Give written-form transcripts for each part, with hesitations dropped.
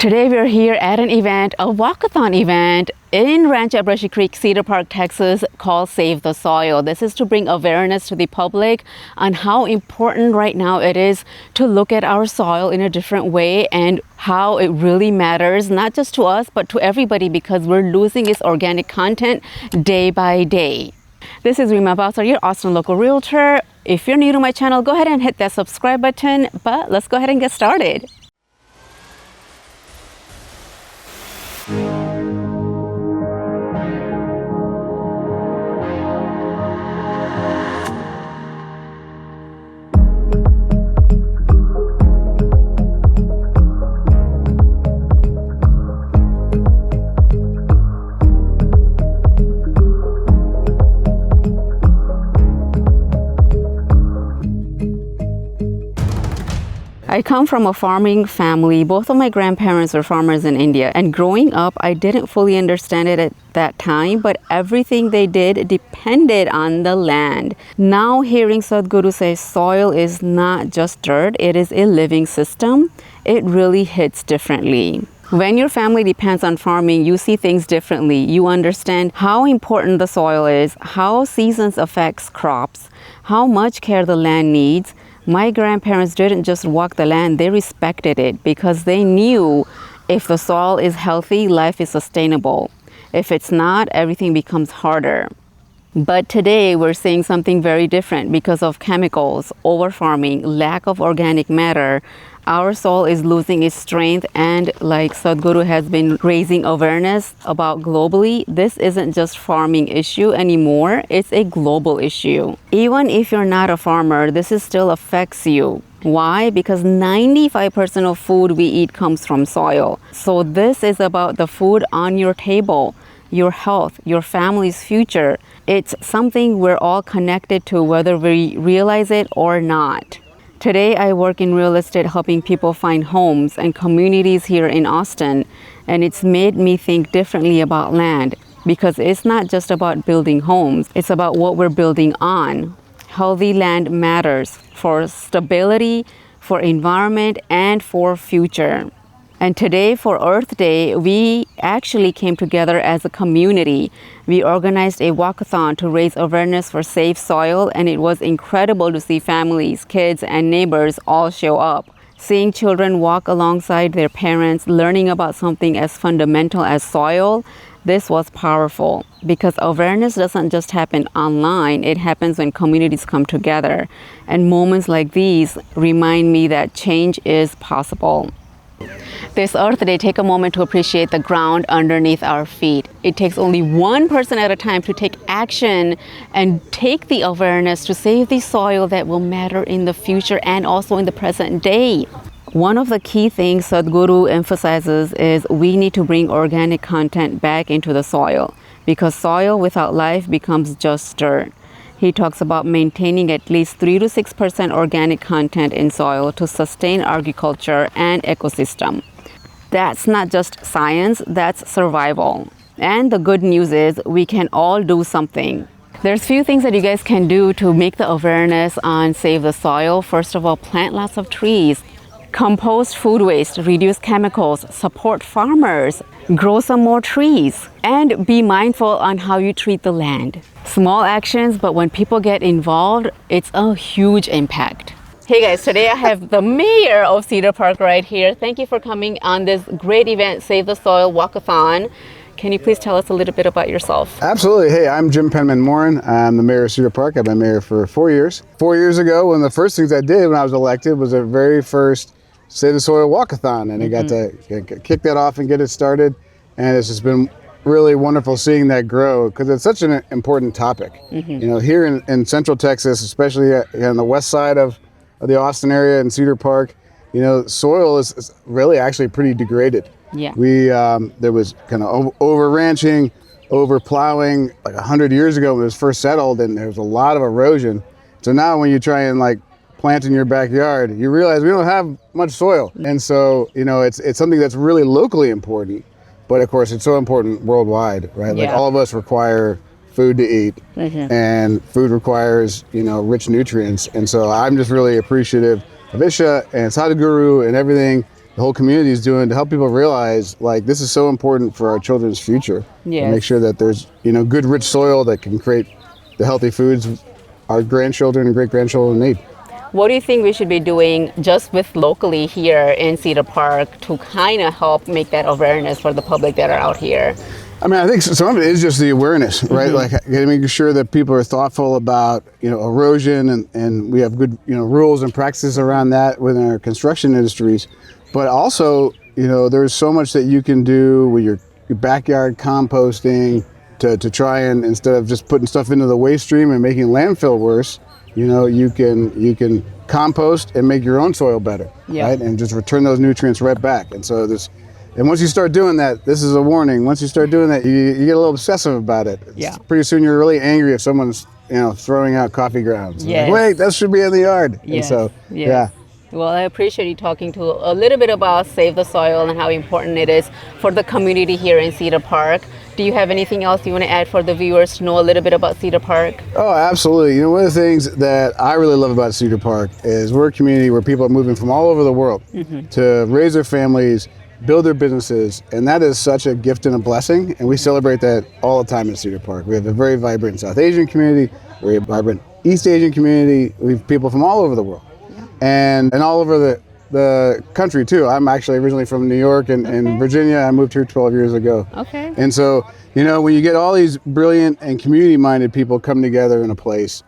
Today we're here at an event, a walkathon event in Rancho Brushy Creek, Cedar Park, Texas, called Save the Soil. This is to bring awareness to the public on how important right now it is to look at our soil in a different way and how it really matters, not just to us, but to everybody, because we're losing its organic content day by day. This is Rima Bowser, your Austin local realtor. If you're new to my channel, go ahead and hit that subscribe button, but let's go ahead and get started. I come from a farming family. Both of my grandparents were farmers in India, and growing up, I didn't fully understand it at that time, but everything they did depended on the land. Now hearing Sadhguru say soil is not just dirt, it is a living system, it really hits differently. When your family depends on farming, you see things differently. You understand how important the soil is, how seasons affects crops, how much care the land needs. My grandparents didn't just walk the land, they respected it because they knew if the soil is healthy, life is sustainable. If it's not, everything becomes harder. But today we're seeing something very different because of chemicals, over-farming, lack of organic matter. Our soil is losing its strength, and like Sadhguru has been raising awareness about globally, this isn't just farming issue anymore, it's a global issue. Even if you're not a farmer, this still affects you. Why? Because 95% of food we eat comes from soil. So this is about the food on your table, your health, your family's future. It's something we're all connected to, whether we realize it or not. Today, I work in real estate helping people find homes and communities here in Austin, and it's made me think differently about land because it's not just about building homes, it's about what we're building on. Healthy land matters for stability, for environment, and for future. And today for Earth Day, we actually came together as a community. We organized a walkathon to raise awareness for safe soil, and it was incredible to see families, kids, and neighbors all show up. Seeing children walk alongside their parents, learning about something as fundamental as soil, this was powerful because awareness doesn't just happen online, it happens when communities come together. And moments like these remind me that change is possible. This Earth Day, take a moment to appreciate the ground underneath our feet. It takes only one person at a time to take action and take the awareness to save the soil that will matter in the future and also in the present day. One of the key things Sadhguru emphasizes is we need to bring organic content back into the soil because soil without life becomes just dirt. He talks about maintaining at least 3 to 6% organic content in soil to sustain agriculture and ecosystem. That's not just science, that's survival. And the good news is we can all do something. There's few things that you guys can do to make the awareness on Save the Soil. First of all, plant lots of trees, compost food waste, reduce chemicals, support farmers, grow some more trees, and be mindful on how you treat the land. Small actions, but when people get involved, it's a huge impact. Hey guys, today I have the mayor of Cedar Park right here. Thank you for coming on this great event, Save the Soil Walkathon. Can you please tell us a little bit about yourself? Absolutely. Hey, I'm Jim Penman-Morin. I'm the mayor of Cedar Park. I've been mayor for 4 years. 4 years ago, one of the first things I did when I was elected was the very first Save the Soil Walkathon, and I got to kick that off and get it started. And it's just been really wonderful seeing that grow because it's such an important topic. You know, here in Central Texas, especially on the west side of the Austin area in Cedar Park, you know, soil is really actually pretty degraded. Yeah. There was kind of over ranching, over plowing like 100 years ago when it was first settled, and there was a lot of erosion. So now when you try and like plant in your backyard, you realize we don't have much soil. And so, you know, it's something that's really locally important. But of course, it's so important worldwide, right? Like all of us require food to eat, and food requires, you know, rich nutrients. And so I'm just really appreciative of Isha and Sadhguru and everything the whole community is doing to help people realize like this is so important for our children's future. Yes. And make sure that there's good rich soil that can create the healthy foods our grandchildren and great-grandchildren need. What do you think we should be doing just with locally here in Cedar Park to kind of help make that awareness for the public that are out here? I mean, I think some of it is just the awareness, right? Like making sure that people are thoughtful about, erosion and we have good, rules and practices around that within our construction industries. But also, there's so much that you can do with your backyard composting to try and, instead of just putting stuff into the waste stream and making landfill worse, you can compost and make your own soil better, right? And just return those nutrients right back. And so and once you start doing that, this is a warning. Once you start doing that, you get a little obsessive about it. Pretty soon you're really angry if someone's, throwing out coffee grounds. Like, wait, that should be in the yard. And so, yeah. Well, I appreciate you talking to a little bit about Save the Soil and how important it is for the community here in Cedar Park. Do you have anything else you want to add for the viewers to know a little bit about Cedar Park? Oh, absolutely. One of the things that I really love about Cedar Park is we're a community where people are moving from all over the world to raise their families, build their businesses, and that is such a gift and a blessing, and we celebrate that all the time in Cedar Park. We have a very vibrant South Asian community, very vibrant East Asian community. We have people from all over the world, and all over the country too. I'm actually originally from New York and Virginia. I moved here 12 years ago. Okay. And so, when you get all these brilliant and community-minded people come together in a place,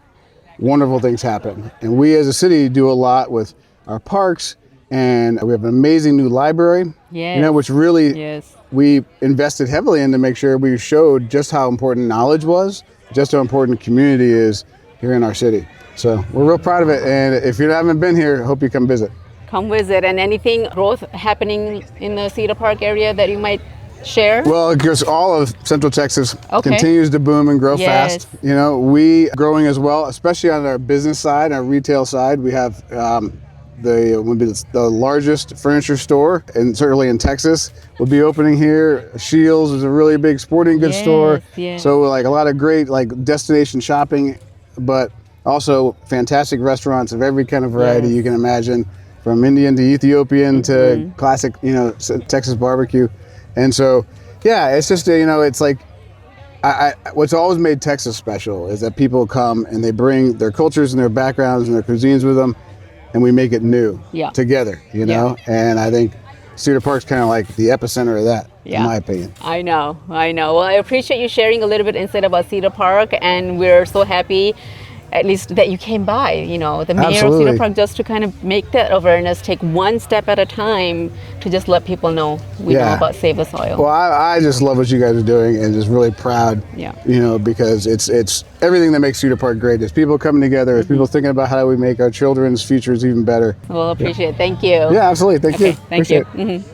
wonderful things happen. And we as a city do a lot with our parks, and we have an amazing new library, which really we invested heavily in to make sure we showed just how important knowledge was, just how important community is here in our city. So we're real proud of it, and if you haven't been here, I hope you come visit. Come visit. And anything growth happening in the Cedar Park area that you might share? Well, because all of Central Texas continues to boom and grow fast. We growing as well, especially on our business side, our retail side. We have the largest furniture store, and certainly in Texas, will be opening here. Shields is a really big sporting goods store. So like a lot of great destination shopping, but also fantastic restaurants of every kind of variety you can imagine, from Indian to Ethiopian to classic, Texas barbecue. And so, it's just, it's like, what's always made Texas special is that people come and they bring their cultures and their backgrounds and their cuisines with them, and we make it new together, And I think Cedar Park's kind of like the epicenter of that, in my opinion. I know. Well, I appreciate you sharing a little bit insight about Cedar Park, and we're so happy at least that you came by, the mayor of Cedar Park, just to kind of make that awareness, take one step at a time to just let people know know about Save the Soil. Well, I just love what you guys are doing, and just really proud, because it's everything that makes Cedar Park great. It's people coming together, it's people thinking about how do we make our children's futures even better. Well, appreciate it. Thank you. Yeah, absolutely. Thank you. Thank you.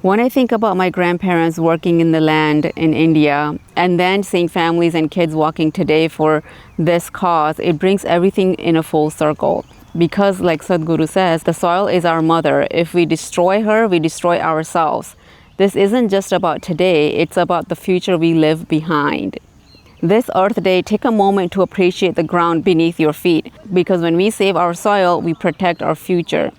When I think about my grandparents working in the land in India, and then seeing families and kids walking today for this cause, it brings everything in a full circle. Because like Sadhguru says, the soil is our mother. If we destroy her, we destroy ourselves. This isn't just about today, it's about the future we live behind. This Earth Day, take a moment to appreciate the ground beneath your feet, because when we save our soil, we protect our future.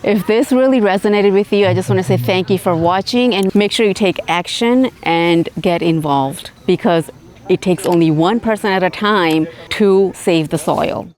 If this really resonated with you, I just want to say thank you for watching, and make sure you take action and get involved, because it takes only one person at a time to save the soil.